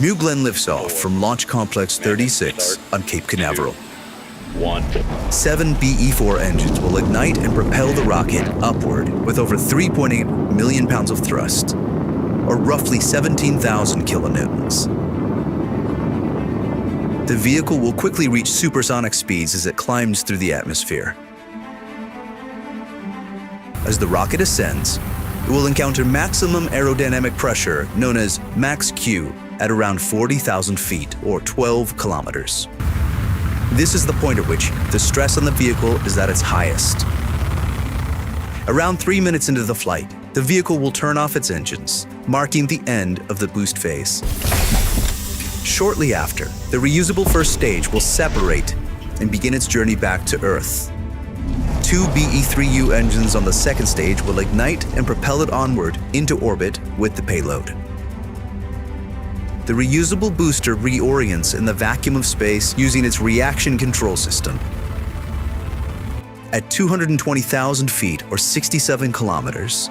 New Glenn lifts off from Launch Complex 36 on Cape Canaveral. 7 BE-4 engines will ignite and propel the rocket upward with over 3.8 million pounds of thrust, or roughly 17,000 kilonewtons. The vehicle will quickly reach supersonic speeds as it climbs through the atmosphere. As the rocket ascends, it will encounter maximum aerodynamic pressure, known as max Q, at around 40,000 feet, or 12 kilometers. This is the point at which the stress on the vehicle is at its highest. Around 3 minutes into the flight, the vehicle will turn off its engines, marking the end of the boost phase. Shortly after, the reusable first stage will separate and begin its journey back to Earth. 2 BE-3U engines on the second stage will ignite and propel it onward into orbit with the payload. The reusable booster reorients in the vacuum of space using its reaction control system. At 220,000 feet, or 67 kilometers,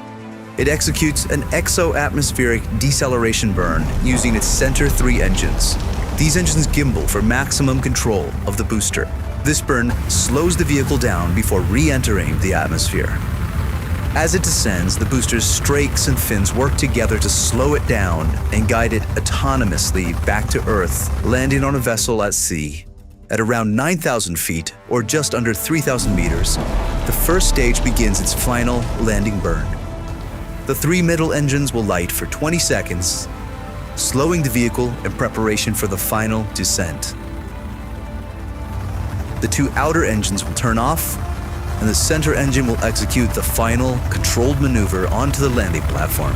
it executes an exo-atmospheric deceleration burn using its center 3 engines. These engines gimbal for maximum control of the booster. This burn slows the vehicle down before re-entering the atmosphere. As it descends, the booster's strakes and fins work together to slow it down and guide it autonomously back to Earth, landing on a vessel at sea. At around 9,000 feet, or just under 3,000 meters, the first stage begins its final landing burn. The 3 middle engines will light for 20 seconds, slowing the vehicle in preparation for the final descent. The 2 outer engines will turn off, and the center engine will execute the final controlled maneuver onto the landing platform.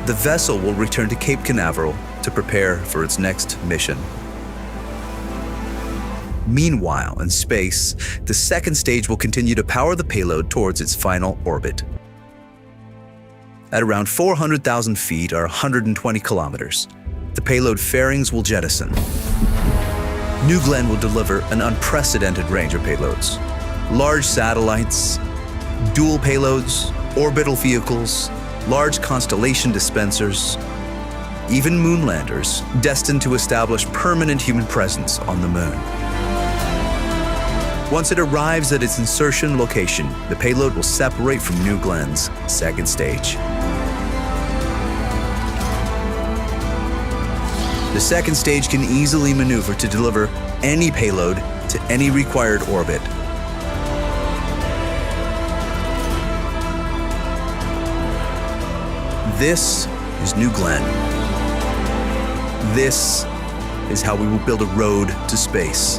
The vessel will return to Cape Canaveral to prepare for its next mission. Meanwhile, in space, the second stage will continue to power the payload towards its final orbit. At around 400,000 feet, or 120 kilometers, the payload fairings will jettison. New Glenn will deliver an unprecedented range of payloads. Large satellites, dual payloads, orbital vehicles, large constellation dispensers, even moonlanders destined to establish permanent human presence on the moon. Once it arrives at its insertion location, the payload will separate from New Glenn's second stage. The second stage can easily maneuver to deliver any payload to any required orbit. This is New Glenn. This is how we will build a road to space.